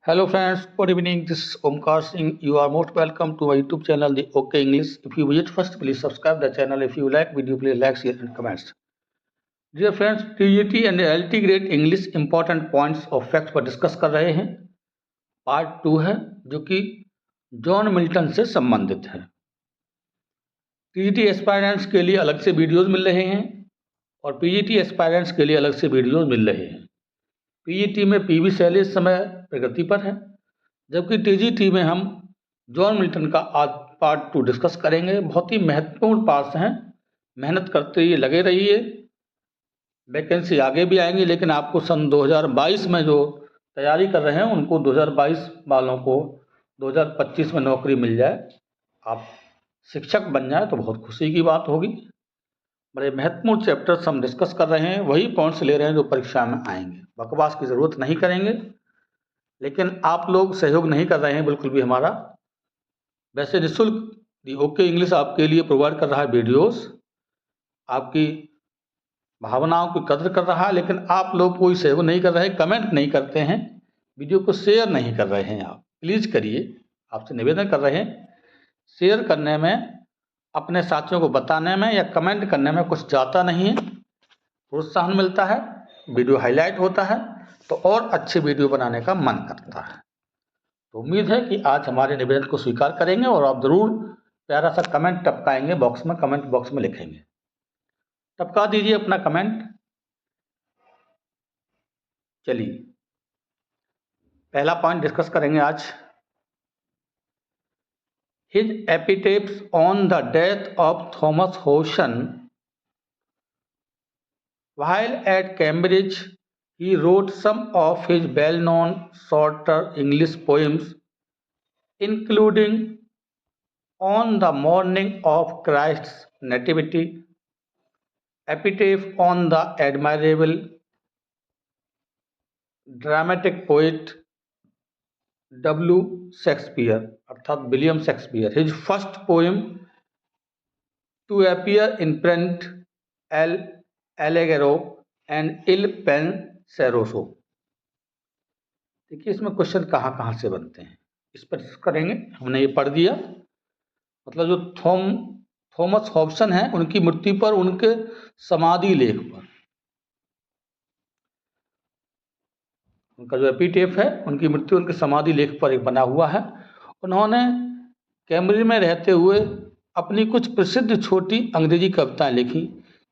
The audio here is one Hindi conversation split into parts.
Hello friends, good evening. This is Omkar Singh. You are most welcome to my YouTube channel, The OK English. If you visit first, please subscribe the channel. If you like video, please like, share and comments. Dear friends, TGT and LT grade English important points of facts पर डिस्कस कर रहे हैं। पार्ट 2 है जो कि जॉन मिल्टन से संबंधित है। TGT एस्पायरेंट्स के लिए अलग से वीडियोज मिल रहे हैं और PGT एस्पायरेंट्स के लिए अलग से वीडियोज मिल रहे हैं। PGT में PV शैली इस समय प्रगति पर है, जबकि TGT में हम जॉन मिल्टन का आज पार्ट 2 डिस्कस करेंगे। बहुत ही महत्वपूर्ण पार्ट्स हैं, मेहनत करते ही लगे रहिए। वैकेंसी आगे भी आएंगी, लेकिन आपको सन 2022 में जो तैयारी कर रहे हैं उनको 2022 वालों को 2025 में नौकरी मिल जाए, आप शिक्षक बन जाए तो बहुत खुशी की बात होगी। बड़े महत्वपूर्ण चैप्टर्स हम डिस्कस कर रहे हैं, वही पॉइंट्स ले रहे हैं जो परीक्षा में आएंगे। बकवास की ज़रूरत नहीं करेंगे, लेकिन आप लोग सहयोग नहीं कर रहे हैं बिल्कुल भी हमारा। वैसे निःशुल्क दी ओके इंग्लिश आपके लिए प्रोवाइड कर रहा है वीडियोस, आपकी भावनाओं की कदर कर रहा है, लेकिन आप लोग कोई सहयोग नहीं कर रहे हैं, कमेंट नहीं करते हैं, वीडियो को शेयर नहीं कर रहे हैं। आप प्लीज़ करिए, आपसे निवेदन कर रहे हैं। शेयर करने में, अपने साथियों को बताने में या कमेंट करने में कुछ जाता नहीं है, प्रोत्साहन मिलता है, वीडियो हाईलाइट होता है तो और अच्छे वीडियो बनाने का मन करता है। तो उम्मीद है कि आज हमारे निवेदन को स्वीकार करेंगे और आप ज़रूर प्यारा सा कमेंट टपकाएंगे बॉक्स में, कमेंट बॉक्स में लिखेंगे। टपका दीजिए अपना कमेंट। चलिए पहला पॉइंट डिस्कस करेंगे आज। His epitaphs on the death of Thomas Hobson. While at Cambridge, he wrote some of his well-known shorter English poems, including On the Morning of Christ's Nativity, Epitaph on the Admirable Dramatic Poet W. Shakespeare, अर्थात William Shakespeare. His first poem to appear in print, El Allegro and Il Penseroso. देखिए इसमें क्वेश्चन कहाँ से बनते हैं, इस पर करेंगे। हमने ये पढ़ दिया, मतलब जो थॉमस हॉब्सन है उनकी मृत्यु पर, उनके समाधि लेख पर, उनका जो एपिटेफ है उनकी मृत्यु उनके समाधि लेख पर एक बना हुआ है। उन्होंने कैम्ब्रिज में रहते हुए अपनी कुछ प्रसिद्ध छोटी अंग्रेजी कविताएं लिखी,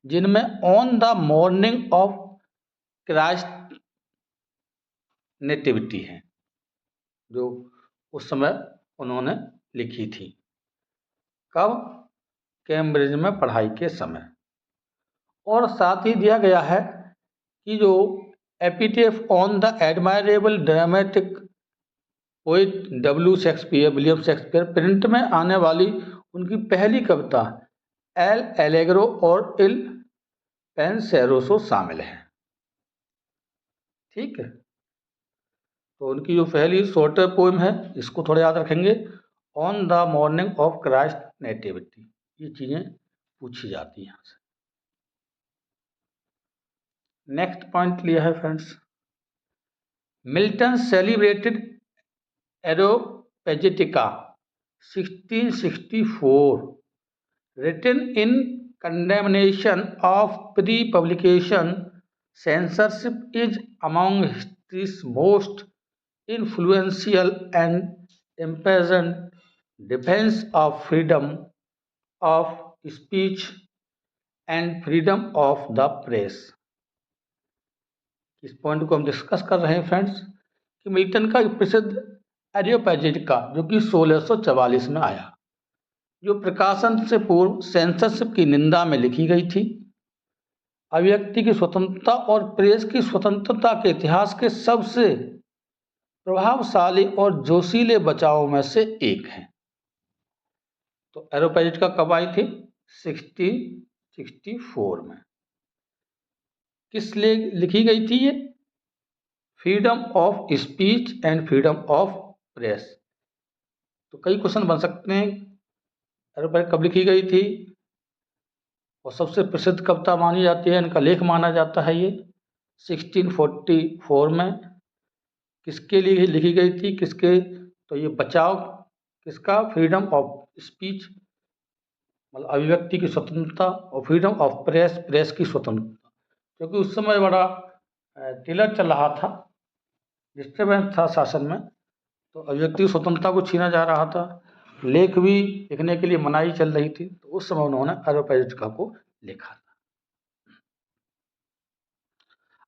जिनमें on the morning of Christ nativity है, जो उस समय उन्होंने लिखी थी। कब? कैम्ब्रिज में पढ़ाई के समय। और साथ ही दिया गया है कि जो epitaph on the admirable dramatic poet W Shakespeare, William Shakespeare, print में आने वाली उनकी पहली कविता एल एलेग्रो और इल पेंसेरोसो शामिल है। ठीक है, तो उनकी जो पहली शॉर्टर पोएम है, इसको थोड़ा याद रखेंगे, on the morning of Christ nativity. ये चीज़ें पूछी जाती हैं यहाँ से। नेक्स्ट पॉइंट लिया है friends, Milton celebrated Areopagitica 1664, written in condemnation of pre-publication censorship, is among history's most influential and impassioned defense of freedom of speech and freedom of the press. इस पॉइंट को हम डिस्कस कर रहे हैं फ्रेंड्स कि मिल्टन का प्रसिद्ध एरियोपेजिटिका, जो कि 1644 में आया, जो प्रकाशन से पूर्व सेंसरशिप की निंदा में लिखी गई थी, अभिव्यक्ति की स्वतंत्रता और प्रेस की स्वतंत्रता के इतिहास के सबसे प्रभावशाली और जोशीले बचावों में से एक है। तो एरियोपेजिटिका कब आई थी? 1664 में। किस लिए लिखी गई थी ये? Freedom of speech and freedom of press. तो कई क्वेश्चन बन सकते हैं, एरियोपेजिटिका कब लिखी गई थी, और सबसे प्रसिद्ध कविता मानी जाती है, इनका लेख माना जाता है ये 1644 में। किसके लिए लिखी गई थी, किसके, तो ये बचाव किसका, फ्रीडम ऑफ स्पीच मतलब अभिव्यक्ति की स्वतंत्रता, और फ्रीडम ऑफ प्रेस, प्रेस की स्वतंत्रता। क्योंकि उस समय बड़ा टिलर चल रहा था, डिस्टर्बेंस था शासन में, तो अभिव्यक्ति की स्वतंत्रता को छीना जा रहा था, लेख भी लिखने के लिए मनाही चल रही थी, तो उस समय उन्होंने अरोपेजिका को लिखा था।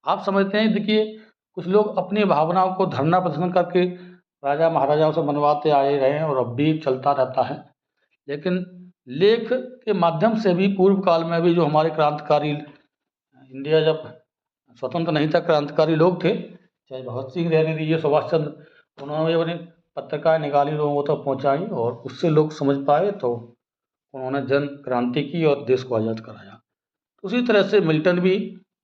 आप समझते हैं, देखिए कुछ लोग अपनी भावनाओं को धरना प्रदर्शन करके राजा महाराजाओं से मनवाते आए रहे हैं और अब भी चलता रहता है, लेकिन लेख के माध्यम से भी पूर्व काल में भी जो हमारे क्रांतिकारी, इंडिया जब स्वतंत्र नहीं था, क्रांतिकारी लोग थे, चाहे भगत सिंह रहने दीजिए, सुभाष चंद्र, उन्होंने अपनी पत्रिकाएं निकाली, लोगों तक पहुंचाई और उससे लोग समझ पाए, तो उन्होंने जन क्रांति की और देश को आज़ाद कराया। उसी तरह से मिल्टन भी,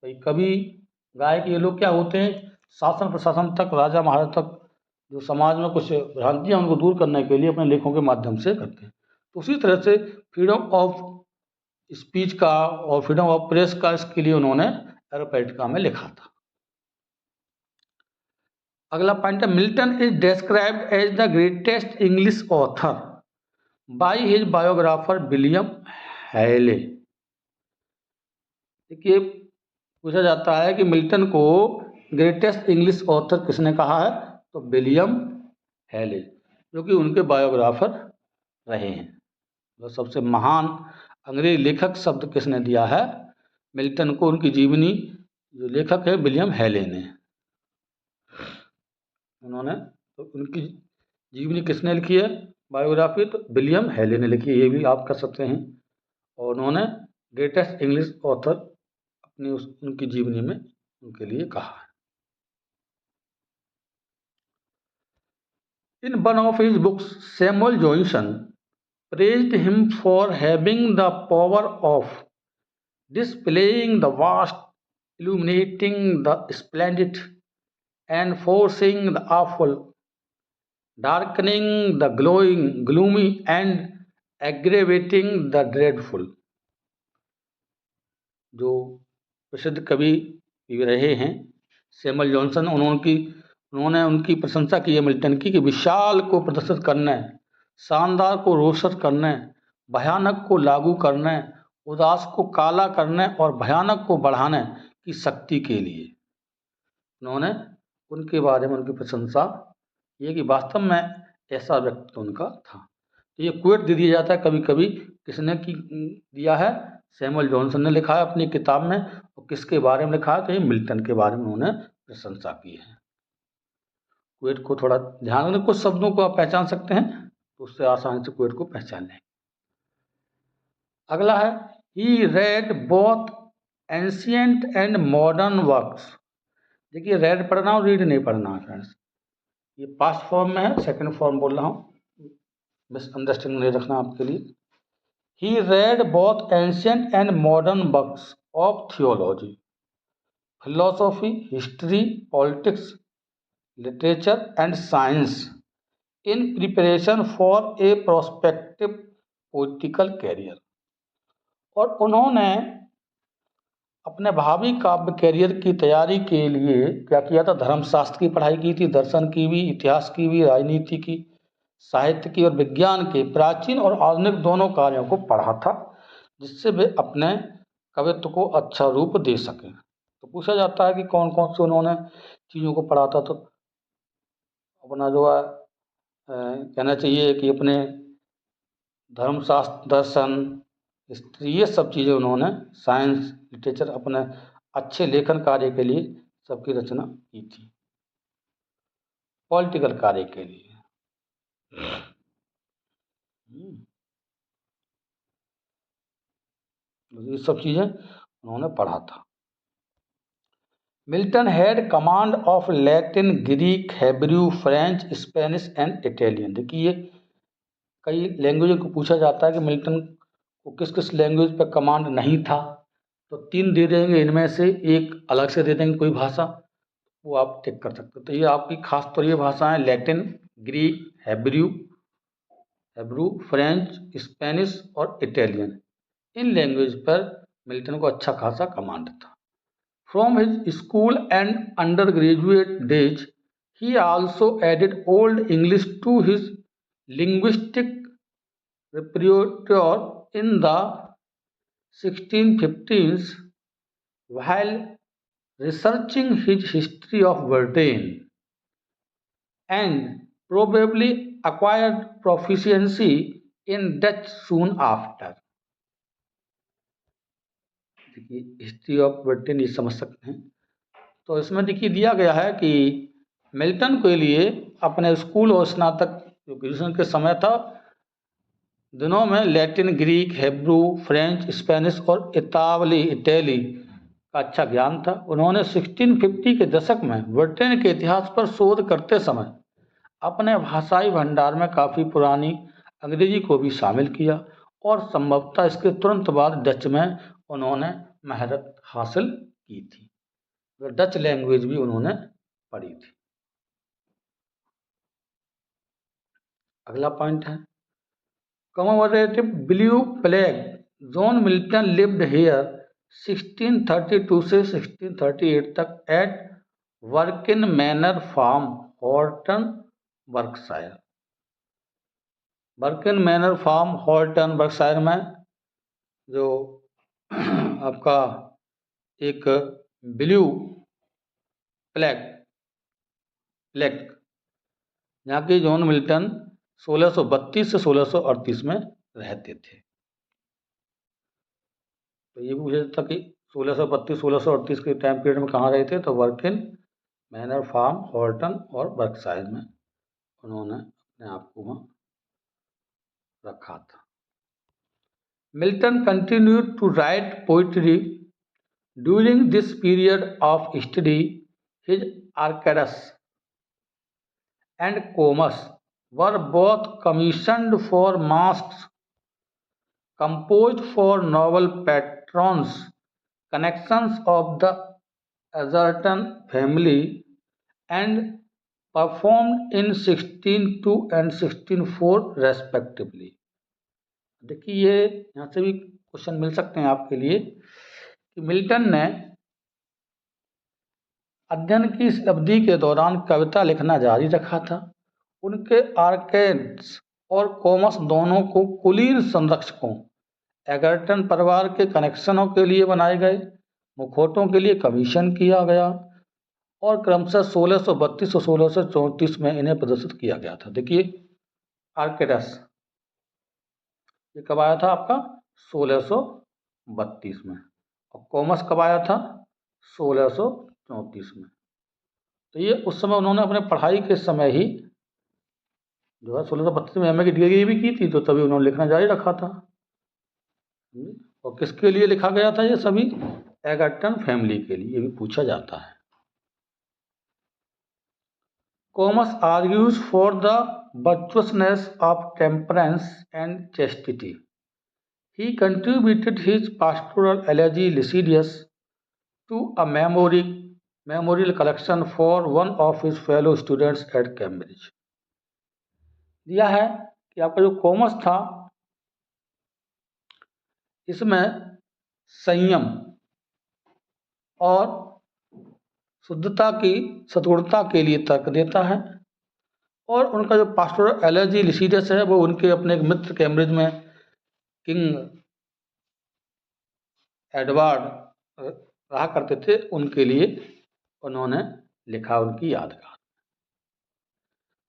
भाई कवि गायक ये लोग क्या होते हैं, शासन प्रशासन तक, राजा महाराजा तक जो समाज में कुछ भ्रांतियाँ उनको दूर करने के लिए अपने लेखों के माध्यम से करते हैं। तो उसी तरह से फ्रीडम ऑफ स्पीच का और फ्रीडम ऑफ प्रेस का इसके लिए उन्होंने एरोपेजिका में लिखा था। अगला पॉइंट है, Milton is described as the greatest English author by his biographer William Hayley. देखिए पूछा जाता है कि मिल्टन को ग्रेटेस्ट इंग्लिश ऑथर किसने कहा है, तो विलियम हैले, जो कि उनके बायोग्राफर रहे हैं। तो सबसे महान अंग्रेज लेखक शब्द किसने दिया है मिल्टन को, उनकी जीवनी, जो लेखक है विलियम हैले ने, उन्होंने, तो उनकी जीवनी किसने लिखी है, बायोग्राफी, तो विलियम हैले ने लिखी है, ये भी आप कर सकते हैं। और उन्होंने ग्रेटेस्ट इंग्लिश ऑथर अपनी उनकी जीवनी में उनके लिए कहा है। In one of his books Samuel Johnson praised him for having the power of displaying the vast, illuminating the splendid, enforcing the awful, darkening the gloomy, and aggravating the dreadful। जो प्रसिद्ध कवि रहे हैं सैमुअल जॉनसन, उन्होंने उनकी प्रशंसा की है मिल्टन की, कि विशाल को प्रदर्शित करने, शानदार को रोशन करने, भयानक को लागू करने, उदास को काला करने और भयानक को बढ़ाने की शक्ति के लिए। उन्होंने उनके बारे में उनकी प्रशंसा ये कि वास्तव में ऐसा व्यक्तित्व उनका था। ये क्वेट दे दिया जाता है कभी कभी, किसने की दिया है, सैमुअल जॉनसन ने लिखा है अपनी किताब में, और किसके बारे में लिखा है, तो ये मिल्टन के बारे में उन्होंने प्रशंसा की है। क्वेट को थोड़ा ध्यान रखना, कुछ शब्दों को आप पहचान सकते हैं तो उससे आसानी से क्वेट को पहचान लें। अगला है, he read both ancient and modern works. देखिए रेड पढ़ना और रीड नहीं पढ़ना है फ्रेंड्स, ये पास्ट फॉर्म में है, सेकंड फॉर्म बोल रहा हूँ, मिसअंडरस्टैंडिंग नहीं रखना आपके लिए। He read both ancient and modern works of theology, philosophy, history, politics, literature and science in preparation for a prospective political career. और उन्होंने अपने भावी काव्य कैरियर की तैयारी के लिए क्या किया था, धर्मशास्त्र की पढ़ाई की थी, दर्शन की भी, इतिहास की भी, राजनीति की, साहित्य की और विज्ञान के प्राचीन और आधुनिक दोनों कार्यों को पढ़ा था, जिससे वे अपने कवित्व को अच्छा रूप दे सकें। तो पूछा जाता है कि कौन कौन से उन्होंने चीज़ों को पढ़ा था, तो अपना जो है कहना चाहिए कि अपने धर्मशास्त्र, दर्शन, हिस्ट्री, ये सब चीज़ें उन्होंने, साइंस, लिटरेचर, अपने अच्छे लेखन कार्य के लिए सबकी रचना की थी, पॉलिटिकल कार्य के लिए। ये सब चीज़ें उन्होंने पढ़ा था। Milton had command of Latin, Greek, Hebrew, French, Spanish and Italian. देखिए कई लैंग्वेज को पूछा जाता है कि मिल्टन को किस किस लैंग्वेज पर कमांड नहीं था, तो 3 दे देंगे, इनमें से एक अलग से दे देंगे कोई भाषा, वो आप टिक कर सकते हो। तो ये आपकी खास तौर ये भाषाएं Latin, Greek, Hebrew, French, Spanish और इटालियन, इन लैंग्वेज पर मिल्टन को अच्छा खासा कमांड था। From his school and under graduate days He also added Old English to his linguistic repertoire in the 1615s while researching his history of Britain, and probably acquired proficiency in Dutch soon after. देखिए हिस्ट्री ऑफ ब्रिटेन ये समझ सकते हैं। तो इसमें देखिए दिया गया है कि मिल्टन के लिए अपने स्कूल और स्नातक जो ग्रेजुएशन के समय था दिनों में Latin, Greek, Hebrew, French, Spanish और इटाली का अच्छा ज्ञान था। उन्होंने 1650 के दशक में ब्रिटेन के इतिहास पर शोध करते समय अपने भाषाई भंडार में काफ़ी पुरानी अंग्रेजी को भी शामिल किया और संभवतः इसके तुरंत बाद डच में उन्होंने महारत हासिल की थी। तो डच लैंग्वेज भी उन्होंने पढ़ी थी। अगला पॉइंट है commemorative blue plaque. John Milton lived here 1632 से 1638 तक at Berkin manor farm, Horton, Berkshire. Berkin manor farm, Horton, Berkshire में जो आपका एक ब्लू प्लेग यहाँ के जॉन मिल्टन 1632 से 1638 में रहते थे। तो ये पूछा जाता कि 1632-1638 के टाइम पीरियड में कहाँ रहे थे, तो वर्किन मैनर फार्म, हॉर्टन और बर्कशायर में उन्होंने अपने आप को वहाँ रखा था। Milton continued to write poetry during this period of study. His Arcades and Comus were both commissioned for masques composed for noble patrons, connections of the Azerton family, and performed in 1602 and 1604 respectively। देखिए ये यहाँ से भी क्वेश्चन मिल सकते हैं आपके लिए कि मिल्टन ने अध्ययन की इस अवधि के दौरान कविता लिखना जारी रखा था। उनके आर्केड्स और कोमस दोनों को कुलीन संरक्षकों एगर्टन परिवार के कनेक्शनों के लिए बनाए गए मुखौटों के लिए कमीशन किया गया और क्रमशः 1632 और 1634 में इन्हें प्रदर्शित किया गया था। देखिए आर्केडस ये कब आया था आपका 1632 में और कॉमस कब आया था 1634 में। तो ये उस समय उन्होंने अपने पढ़ाई के समय ही जो है 1632 में एमए की डिग्री भी की थी, तो तभी उन्होंने लिखना जारी रखा था। और किसके लिए लिखा गया था ये सभी? एगर्टन फैमिली के लिए, ये भी पूछा जाता है। Commas argues for the virtuousness of temperance and chastity. He contributed his pastoral elegy Lycidius to a memorial collection for one of his fellow students at Cambridge. दिया है कि आपका जो कॉमस था इसमें संयम और शुद्धता की सद्गुणता के लिए तर्क देता है और उनका जो पास्टोरल एलेजी लिसिडस है वो उनके अपने एक मित्र कैम्ब्रिज में किंग एडवर्ड रहा करते थे, उनके लिए उन्होंने लिखा, उनकी यादगार।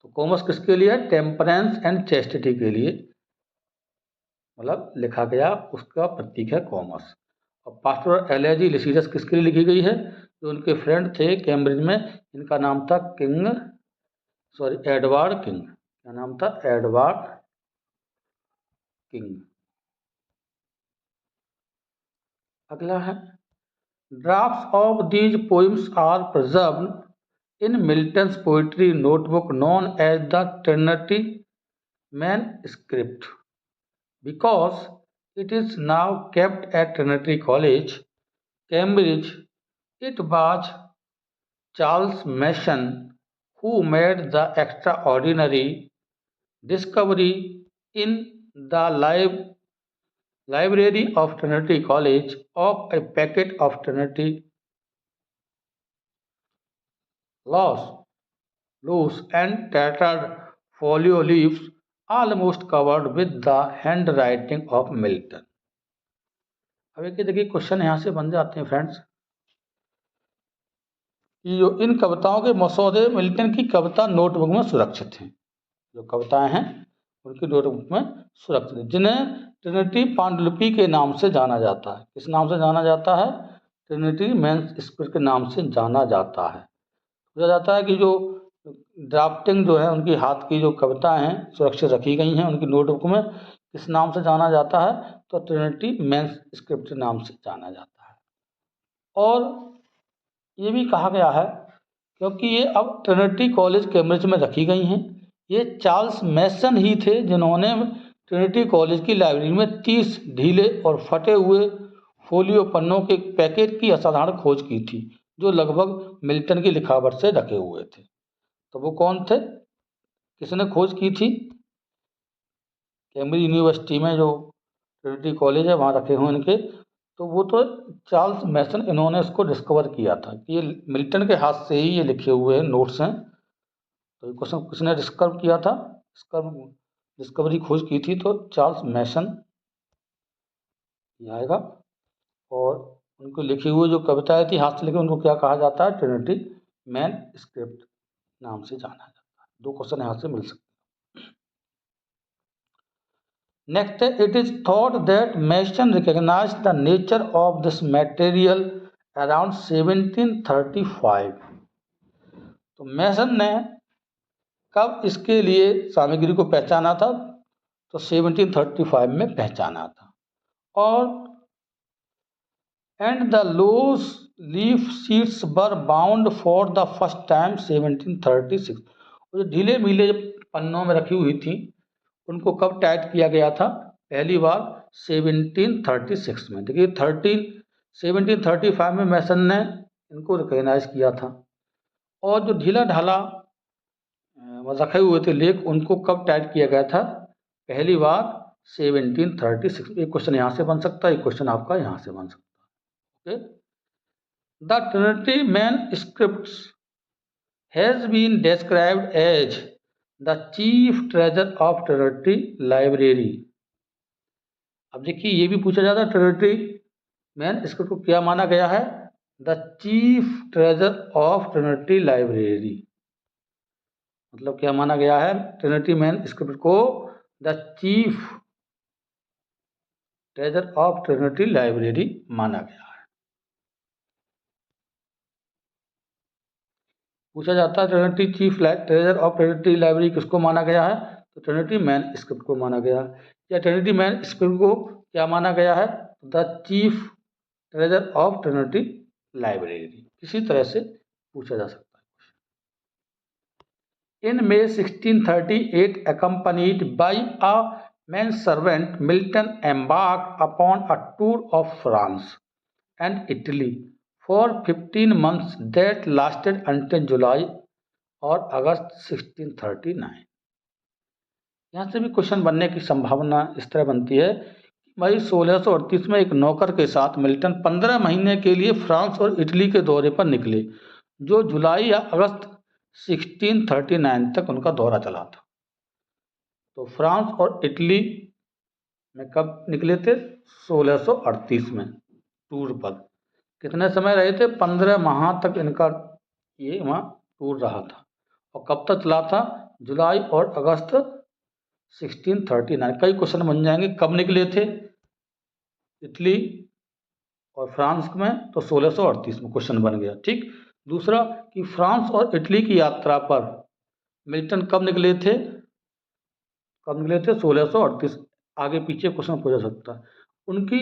तो कॉमस किसके लिए? टेम्परेंस एंड चेस्टिटी के लिए मतलब लिखा गया, उसका प्रतीक है कॉमस। और पास्टोरल एलेजी लिसिडस किसके लिए लिखी गई है? जो उनके फ्रेंड थे कैम्ब्रिज में, इनका नाम था एडवर्ड किंग। क्या नाम था? Edward King. अगला है drafts of these poems are preserved in Milton's poetry notebook known as the Trinity manuscript because it is now kept at Trinity College Cambridge. It was Charles Mason who made the extraordinary discovery in the library of Trinity College of a packet of Trinity laws loose and tattered folio leaves almost covered with the handwriting of Milton. अब एक देखिए क्वेश्चन यहाँ से बन जाते हैं फ्रेंड्स कि जो इन कविताओं के मसौदे मिल्टन की कविता नोटबुक में सुरक्षित हैं। जो कविताएं हैं उनकी नोटबुक में सुरक्षित है, जिन्हें ट्रिनिटी पांडुलिपि के नाम से जाना जाता है। किस नाम से जाना जाता है? ट्रिनिटी मैन्युस्क्रिप्ट के नाम से जाना जाता है। बोला जाता है कि जो ड्राफ्टिंग जो है उनकी हाथ की जो कविताएं हैं सुरक्षित रखी गई हैं उनकी नोटबुक में। किस नाम से जाना जाता है? तो ट्रिनिटी मैन्युस्क्रिप्ट के नाम से जाना जाता है। और ये भी कहा गया है क्योंकि ये अब ट्रिनिटी कॉलेज कैम्ब्रिज में रखी गई हैं। ये चार्ल्स मैसन ही थे जिन्होंने ट्रिनिटी कॉलेज की लाइब्रेरी में 30 ढीले और फटे हुए फोलियो पन्नों के पैकेट की असाधारण खोज की थी जो लगभग मिल्टन की लिखावट से ढके हुए थे। तो वो कौन थे? किसने खोज की थी? कैम्ब्रिज यूनिवर्सिटी में जो ट्रिनिटी कॉलेज है वहाँ रखे हुए इनके, तो वो तो चार्ल्स मैसन इन्होंने इसको डिस्कवर किया था कि ये मिल्टन के हाथ से ही ये लिखे हुए नोट्स हैं। तो ये क्वेश्चन किसने डिस्कवर किया था? डिस्कवरी खोज की थी तो चार्ल्स मैसन आएगा। और उनको लिखी हुई जो कविताएं थी हाथ से लिखी उनको क्या कहा जाता है? ट्रिनिटी मैन्युस्क्रिप्ट नाम से जाना जाता है। 2 क्वेश्चन यहाँ से मिल सकते हैं। Next, it is thought that Mason recognized the nature of this material around 1735. तो मैसन ने कब इसके लिए सामग्री को पहचाना था? तो 1735 में पहचाना था। और and the loose leaf sheets were bound for the first time 1736। जो ढीले मीले पन्नों में रखी हुई थी उनको कब टाइट किया गया था? पहली बार 1736 में। देखिए 1735 में मैसन ने इनको रिकॉग्नाइज किया था। और जो ढीला ढाला रखे हुए थे लेख उनको कब टाइट किया गया था? पहली बार 1736। एक क्वेश्चन यहाँ से बन सकता है, एक क्वेश्चन आपका यहाँ से बन सकता है। The Trinity manuscripts has been described as the chief treasure of Trinity library. अब देखिए ये भी पूछा जाता है ट्रिनिटी मैनस्क्रिप्ट को क्या माना गया है? The chief treasure of Trinity library. मतलब क्या माना गया है? ट्रिनिटी मैनस्क्रिप्ट को the chief treasure of Trinity library माना गया है। पूछा जाता है Trinity chief treasure of Trinity library किसको माना गया है? तो ट्रिनिटी मैनस्क्रिप्ट को माना गया है। या ट्रिनिटी मैनस्क्रिप्ट को क्या माना गया है? The chief treasure of Trinity library. इसी तरह से पूछा जा सकता है। इन May 1638, accompanied by a manservant, Milton embarked upon a tour of France and Italy for 15 months that lasted until July और अगस्त 1639। यहाँ से भी क्वेश्चन बनने की संभावना इस तरह बनती है। मई 1638 में एक नौकर के साथ मिल्टन 15 महीने के लिए फ्रांस और इटली के दौरे पर निकले, जो जुलाई या अगस्त 1639 तक उनका दौरा चला था। तो फ्रांस और इटली में कब निकले थे? 1638 में टूर पर। कितने समय रहे थे? 15 माह तक इनका ये वहाँ टूर रहा था। और कब तक चला था? जुलाई और अगस्त 1639। कई क्वेश्चन बन जाएंगे। कब निकले थे इटली और फ्रांस में? तो 1638 में क्वेश्चन बन गया। ठीक। दूसरा कि फ्रांस और इटली की यात्रा पर मिल्टन कब निकले थे? 1638। आगे पीछे क्वेश्चन पूछा सकता है। उनकी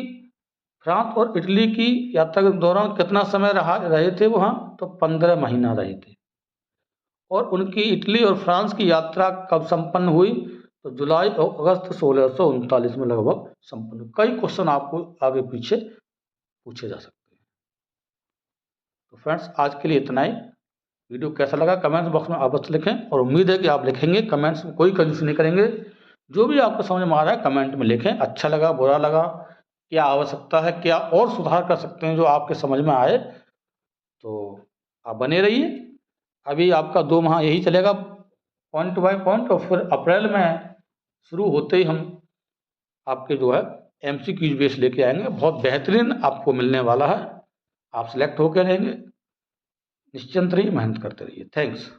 फ्रांस और इटली की यात्रा के दौरान कितना समय रहे थे वहाँ? तो 15 महीना रहे थे। और उनकी इटली और फ्रांस की यात्रा कब संपन्न हुई? तो जुलाई और अगस्त 1639 में लगभग संपन्न हुई। कई क्वेश्चन आपको आगे पीछे पूछे जा सकते हैं। तो फ्रेंड्स आज के लिए इतना ही। वीडियो कैसा लगा कमेंट्स बॉक्स में अवश्य लिखें और उम्मीद है कि आप लिखेंगे। कमेंट्स में कोई कंजूसी नहीं करेंगे। जो भी आपको समझ में आ रहा है कमेंट में लिखें। अच्छा लगा, बुरा लगा, क्या आवश्यकता है, क्या और सुधार कर सकते हैं जो आपके समझ में आए। तो आप बने रहिए। अभी आपका 2 माह यही चलेगा पॉइंट बाय पॉइंट, और फिर अप्रैल में शुरू होते ही हम आपके जो है MCQ बेस लेके आएंगे। बहुत बेहतरीन आपको मिलने वाला है, आप सिलेक्ट होकर रहेंगे। निश्चिंत रहिए, मेहनत करते रहिए। थैंक्स।